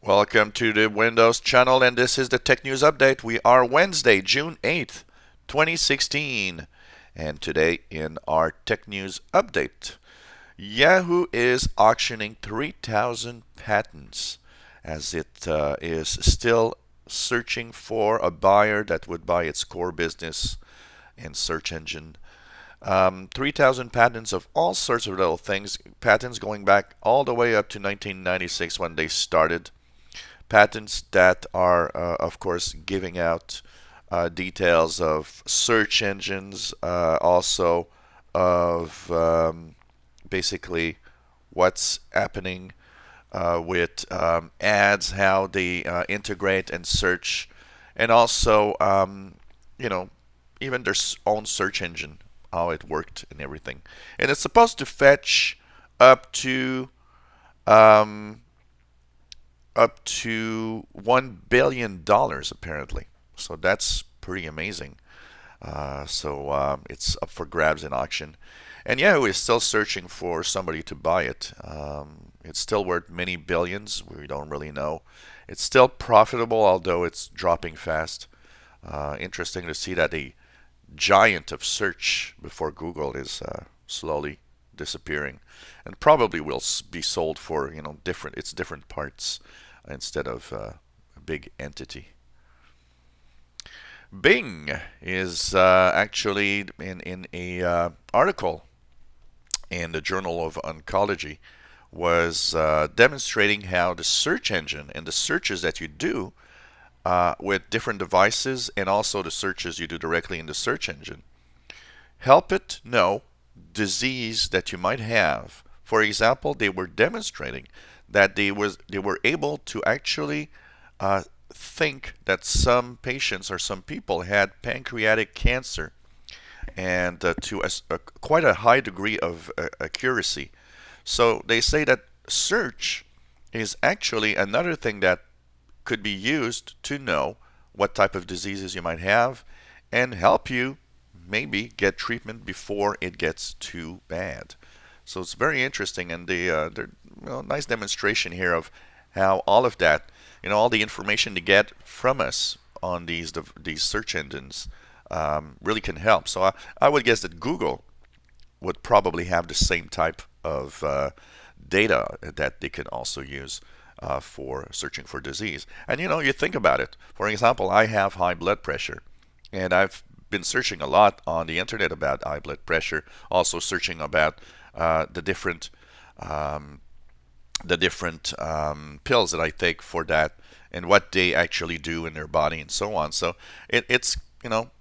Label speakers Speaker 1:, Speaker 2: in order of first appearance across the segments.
Speaker 1: Welcome to the Windows channel, and this is the Tech News Update. We are Wednesday, June 8th, 2016. And today in our Tech News Update, Yahoo is auctioning 3,000 patents as it is still searching for a buyer that would buy its core business and search engine. 3,000 patents of all sorts of little things, patents going back all the way up to 1996 when they started. Patents that are, of course, giving out details of search engines, also of basically what's happening with ads, how they integrate and search, and also, you know, even their own search engine, how it worked and everything. And it's supposed to fetch up to um, $1 billion apparently. So that's pretty amazing. It's up for grabs in auction. And Yahoo is still searching for somebody to buy it. It's still worth many billions. We don't really know. It's still profitable, although it's dropping fast. Interesting to see that a giant of search before Google is slowly disappearing, and probably will be sold for different parts instead of a big entity. Bing is actually in a article in the Journal of Oncology was demonstrating how the search engine and the searches that you do with different devices and also the searches you do directly in the search engine help it know disease that you might have. For example, they were demonstrating that they were able to actually think that some patients or some people had pancreatic cancer, and to quite a high degree of accuracy. So they say that search is actually another thing that could be used to know what type of diseases you might have and help you maybe get treatment before it gets too bad. So it's very interesting, and they're nice demonstration here of how all of that, all the information they get from us on these search engines really can help. So I would guess that Google would probably have the same type of data that they can also use for searching for disease. And you think about it. For example, I have high blood pressure, and I've been searching a lot on the internet about high blood pressure, also searching about the different pills that I take for that and what they actually do in their body and so on. So it's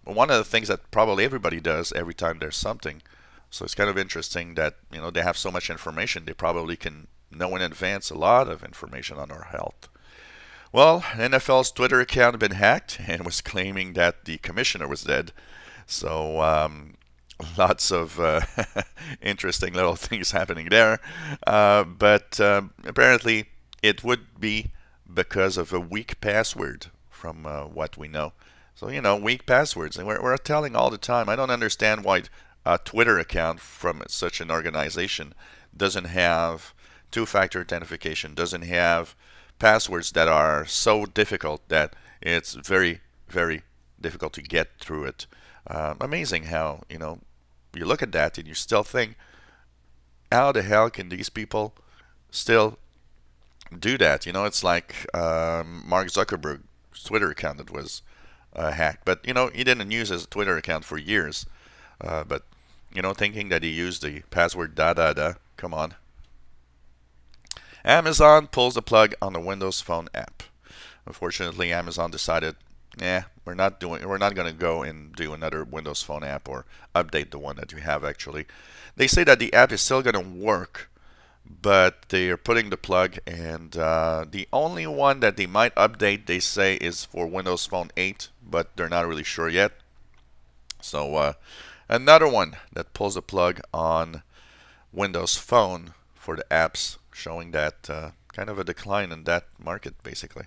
Speaker 1: one of the things that probably everybody does every time there's something. So it's kind of interesting that they have so much information. They probably can know in advance a lot of information on our health. Well, NFL's Twitter account had been hacked and was claiming that the commissioner was dead. So lots of interesting little things happening there. But apparently it would be because of a weak password from what we know. So, weak passwords. And we're telling all the time. I don't understand why a Twitter account from such an organization doesn't have two-factor authentication, doesn't have passwords that are so difficult that it's very, very difficult to get through it. Amazing how, you look at that and you still think, how the hell can these people still do that? It's like Mark Zuckerberg's Twitter account that was hacked. But, he didn't use his Twitter account for years. But, thinking that he used the password da da da, come on. Amazon pulls the plug on the Windows Phone app. Unfortunately, Amazon decided, we're not going to go and do another Windows Phone app or update the one that you have actually. They say that the app is still going to work, but they are putting the plug, and the only one that they might update, they say, is for Windows Phone 8, but they're not really sure yet. So another one that pulls the plug on Windows Phone for the apps, showing that kind of a decline in that market, basically.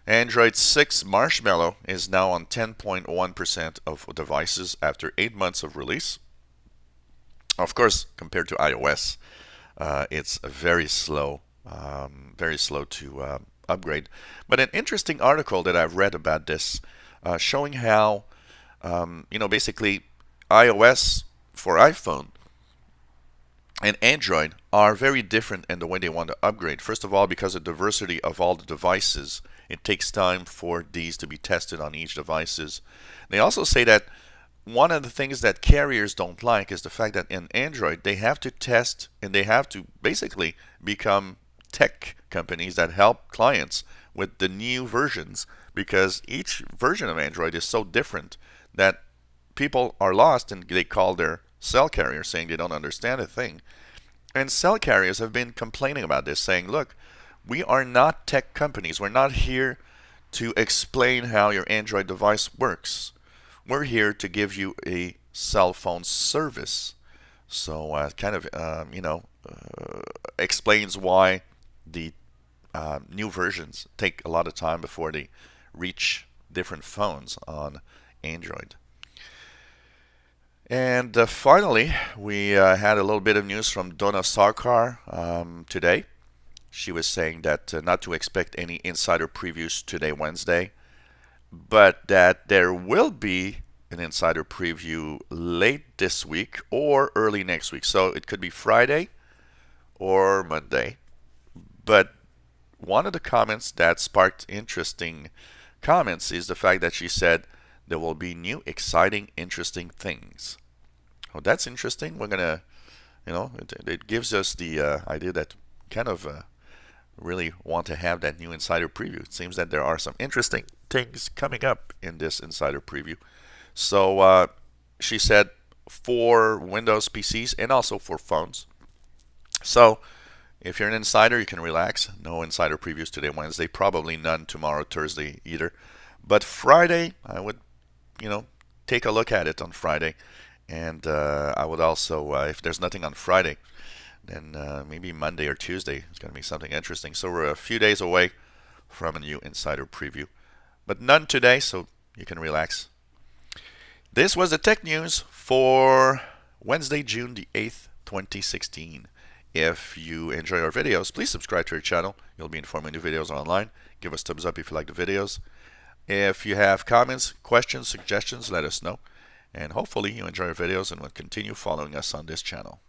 Speaker 1: Android 6 Marshmallow is now on 10.1% of devices after 8 months of release. Of course, compared to iOS, it's very slow very slow to upgrade. But an interesting article that I've read about this, showing how basically iOS for iPhone and Android are very different in the way they want to upgrade. First of all, because of the diversity of all the devices, it takes time for these to be tested on each devices. They also say that one of the things that carriers don't like is the fact that in Android they have to test and they have to basically become tech companies that help clients with the new versions, because each version of Android is so different that people are lost and they call their cell carrier saying they don't understand a thing. And cell carriers have been complaining about this, saying, look, we are not tech companies. We're not here to explain how your Android device works. We're here to give you a cell phone service. So kind of, explains why the new versions take a lot of time before they reach different phones on Android. And finally, we had a little bit of news from Donna Sarkar today. She was saying that not to expect any insider previews today, Wednesday, but that there will be an insider preview late this week or early next week. So it could be Friday or Monday. But one of the comments that sparked interesting comments is the fact that she said there will be new, exciting, interesting things. Well, that's interesting. We're gonna, it gives us the idea that kind of really want to have that new insider preview. It seems that there are some interesting things coming up in this insider preview. So she said for Windows PCs and also for phones. So if you're an insider, you can relax. No insider previews today, Wednesday. Probably none tomorrow, Thursday either. But Friday, I would, take a look at it on Friday. And I would also, if there's nothing on Friday, then maybe Monday or Tuesday is going to be something interesting. So we're a few days away from a new insider preview. But none today, so you can relax. This was the tech news for Wednesday, June the 8th, 2016. If you enjoy our videos, please subscribe to our channel. You'll be informed when new videos are online. Give us thumbs up if you like the videos. If you have comments, questions, suggestions, let us know. And hopefully you enjoy our videos and will continue following us on this channel.